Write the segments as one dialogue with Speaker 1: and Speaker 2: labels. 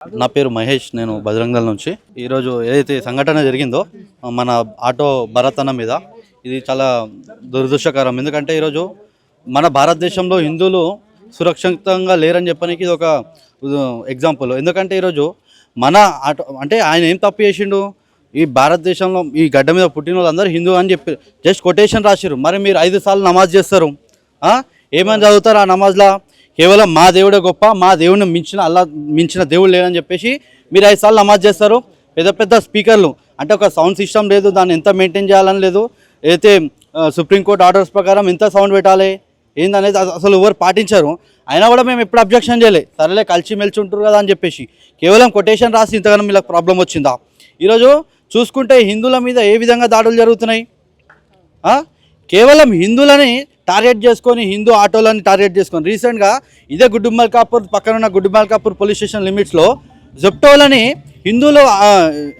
Speaker 1: నా పేరు మహేష్. నేను బజరంగల్ నుంచి. ఈరోజు ఏదైతే సంఘటన జరిగిందో మన ఆటో భరత్ అన్న మీద, ఇది చాలా దురదృష్టకరం. ఎందుకంటే ఈరోజు మన భారతదేశంలో హిందువులు సురక్షితంగా లేరని చెప్పడానికి ఇది ఒక ఎగ్జాంపుల్. ఎందుకంటే ఈరోజు మన ఆటో అంటే ఆయన ఏం తప్పు చేసిండు? ఈ భారతదేశంలో ఈ గడ్డ మీద పుట్టిన వాళ్ళందరూ హిందూ అని చెప్పి జస్ట్ కొటేషన్ రాసిరు. మరి మీరు 5 సార్లు నమాజ్ చేస్తారు, ఏమని చదువుతారు ఆ నమాజ్లో? కేవలం మా దేవుడే గొప్ప, మా దేవుడిని మించిన దేవుడు లేదని చెప్పేసి మీరు 5 సార్లు నమాజ్ చేస్తారు. పెద్ద పెద్ద స్పీకర్లు, అంటే ఒక సౌండ్ సిస్టమ్ లేదు, దాన్ని ఎంత మెయింటైన్ చేయాలని లేదు. అయితే సుప్రీంకోర్టు ఆర్డర్స్ ప్రకారం ఎంత సౌండ్ పెట్టాలి ఏందనేది అసలు ఎవరు పాటించారు. అయినా కూడా మేము ఎప్పుడు అబ్జెక్షన్ చేయలే. సరేలే కలిసి మెలిచి ఉంటారు కదా అని చెప్పేసి కేవలం కొటేషన్ రాసి ఇంతగానో మీకు ప్రాబ్లం వచ్చిందా? ఈరోజు చూసుకుంటే హిందువుల మీద ఏ విధంగా దాడులు జరుగుతున్నాయి. కేవలం హిందువులని టార్గెట్ చేసుకొని, హిందూ ఆటోలని టార్గెట్ చేసుకొని రీసెంట్గా ఇదే గుడ్డుమల్కాపూర్ పక్కన ఉన్న గుడ్డుమల్కాపూర్ పోలీస్ స్టేషన్ లిమిట్స్లో జెప్టోలని హిందువులు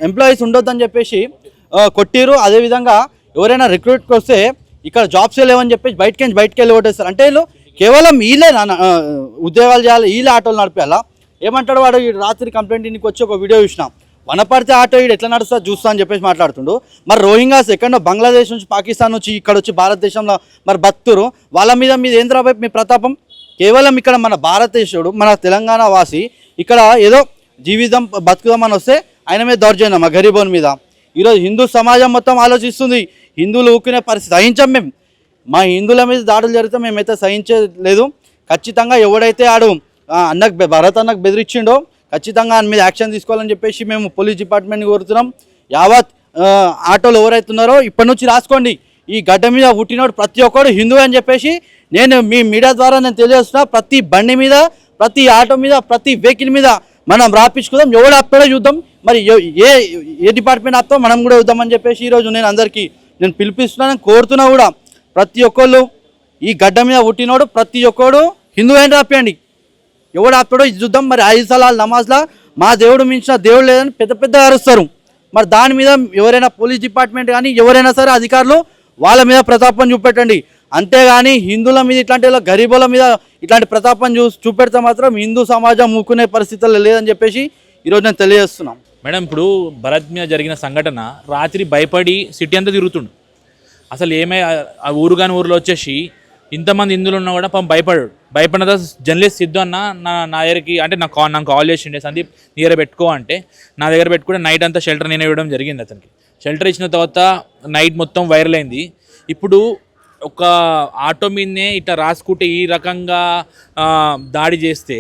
Speaker 1: ఎంప్లాయీస్ ఉండొద్దని చెప్పేసి కొట్టిరు. అదేవిధంగా ఎవరైనా రిక్రూట్కి వస్తే ఇక్కడ జాబ్స్ లేవని చెప్పేసి బయటకి వెళ్ళి ఓటేస్తారు. అంటే వీళ్ళు కేవలం వీళ్ళే ఉద్యోగాలు చేయాలి, వీళ్ళే ఆటోలు నడిపేయాలా? ఏమంటాడు వాడు? రాత్రి కంప్లైంట్ ఇంటికి వచ్చి ఒక వీడియో చూసినాం, వనపడితే ఆటో వీడు ఎట్లా నడుస్తా చూస్తా అని చెప్పేసి మాట్లాడుతుండు. మరి రోహింగాస్ ఎక్కడో బంగ్లాదేశ్ నుంచి, పాకిస్తాన్ నుంచి ఇక్కడ వచ్చి భారతదేశంలో మరి బతుకురు. వాళ్ళ మీద ఏంద్రా వైపు మీ ప్రతాపం? కేవలం ఇక్కడ మన భారతదేశుడు, మన తెలంగాణ వాసి ఇక్కడ ఏదో జీవితం బతుకుదామని వస్తే ఆయన మీద దౌర్జన్యం మా గరీబోని మీద. ఈరోజు హిందూ సమాజం మొత్తం ఆలోచిస్తుంది. హిందువులు ఊకునే పరిస్థితి సహించాం మేము. మా హిందువుల మీద దాడులు జరిగితే మేమైతే సహించలేదు. ఖచ్చితంగా ఎవడైతే భరత్ అన్నకు బెదిరించిండో ఖచ్చితంగా ఆయన మీద యాక్షన్ తీసుకోవాలని చెప్పేసి మేము పోలీస్ డిపార్ట్మెంట్ని కోరుతున్నాం. యావత్ ఆటోలు ఎవరైతున్నారో ఇప్పటి నుంచి రాసుకోండి, ఈ గడ్డ మీద పుట్టినోడు ప్రతి ఒక్కడు హిందూ అని చెప్పేసి నేను మీ మీడియా ద్వారా నేను తెలియజేస్తున్నా. ప్రతి బండి మీద, ప్రతి ఆటో మీద, ప్రతి వెహికల్ మీద మనం రాపించుకుందాం. ఎవడు ఆపుతాడో చూద్దాం. మరి ఏ డిపార్ట్మెంట్ ఆపుతామో మనం కూడా చూద్దామని చెప్పేసి ఈరోజు నేను అందరికీ పిలిపిస్తున్నాను, కోరుతున్నా కూడా. ప్రతి ఒక్కళ్ళు ఈ గడ్డ మీద పుట్టినోడు ప్రతి ఒక్కడు హిందూ అని రాపియండి. ఎవడు ఆపుతాడో ఇది చూద్దాం. మరి 5 సార్లు నమాజ్లా మా దేవుడు మించిన దేవుడు లేదని పెద్ద అరుస్తారు. మరి దాని మీద ఎవరైనా పోలీస్ డిపార్ట్మెంట్ కానీ ఎవరైనా సరే అధికారులు వాళ్ళ మీద ప్రతాపం చూపెట్టండి. అంతేగాని హిందువుల మీద ఇట్లాంటి గరీబుల మీద ఇట్లాంటి ప్రతాపం చూపెడితే మాత్రం హిందూ సమాజం మూకునే పరిస్థితుల్లో లేదని చెప్పేసి ఈరోజు నేను తెలియజేస్తున్నాం.
Speaker 2: మేడం, ఇప్పుడు భరత్ మీద జరిగిన సంఘటన రాత్రి భయపడి సిటీ అంతా తిరుగుతుండు. అసలు ఆ ఊరు కాని ఊరిలో వచ్చేసి ఇంతమంది హిందువులు ఉన్నా కూడా భయపడ్డ తర్వాత జర్నలిస్ట్ సిద్ధు అన్న నా దగ్గరికి, అంటే నాకు కాల్ చేసిండే, సందీప్ నీ దగ్గర పెట్టుకో అంటే నా దగ్గర పెట్టుకుంటే నైట్ అంతా షెల్టర్ నేనే ఇవ్వడం జరిగింది అతనికి. షెల్టర్ ఇచ్చిన తర్వాత నైట్ మొత్తం వైరల్ అయింది. ఇప్పుడు ఒక ఆటో మీదనే ఇట్లా రాసుకుంటే ఈ రకంగా దాడి చేస్తే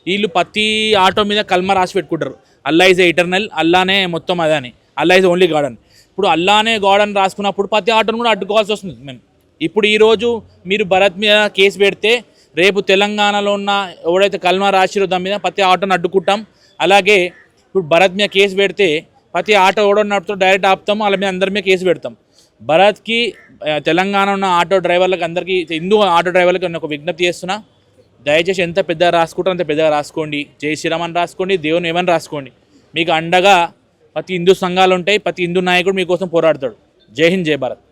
Speaker 2: వీళ్ళు ప్రతి ఆటో మీద కల్మా రాసి పెట్టుకుంటారు. అల్లా ఈజ్ ఎటర్నల్, అల్లానే మొత్తం అదని, అల్లా ఈజ్ ఓన్లీ గాడ్ అని. ఇప్పుడు అల్లానే గాడ్ అని రాసుకున్నప్పుడు ప్రతి ఆటోను కూడా అడ్డుకోవాల్సి వస్తుంది మేము. ఇప్పుడు ఈరోజు మీరు భరత్ మీద కేసు పెడితే రేపు తెలంగాణలో ఉన్న ఎవడైతే కల్మా రాసిరో దాని మీద ప్రతి ఆటోను అడ్డుకుంటాం. అలాగే ఇప్పుడు భరత్ మీద కేసు పెడితే ప్రతి ఆటో ఎవడో నడుపుతో డైరెక్ట్ ఆపుతాము, వాళ్ళ మీద అందరి మీద కేసు పెడతాం. భరత్కి తెలంగాణ ఉన్న ఆటో డ్రైవర్లకు అందరికీ, హిందూ ఆటో డ్రైవర్లకి నేను ఒక విజ్ఞప్తి చేస్తున్నా, దయచేసి ఎంత పెద్దగా రాసుకుంటారో అంత పెద్దగా రాసుకోండి. జై శ్రీరామ్ అని రాసుకోండి, దేవుని ఏమని రాసుకోండి. మీకు అండగా ప్రతి హిందూ సంఘాలు ఉంటాయి, ప్రతి హిందూ నాయకుడు మీకోసం పోరాడతాడు. జై హింద్, జై భారత్.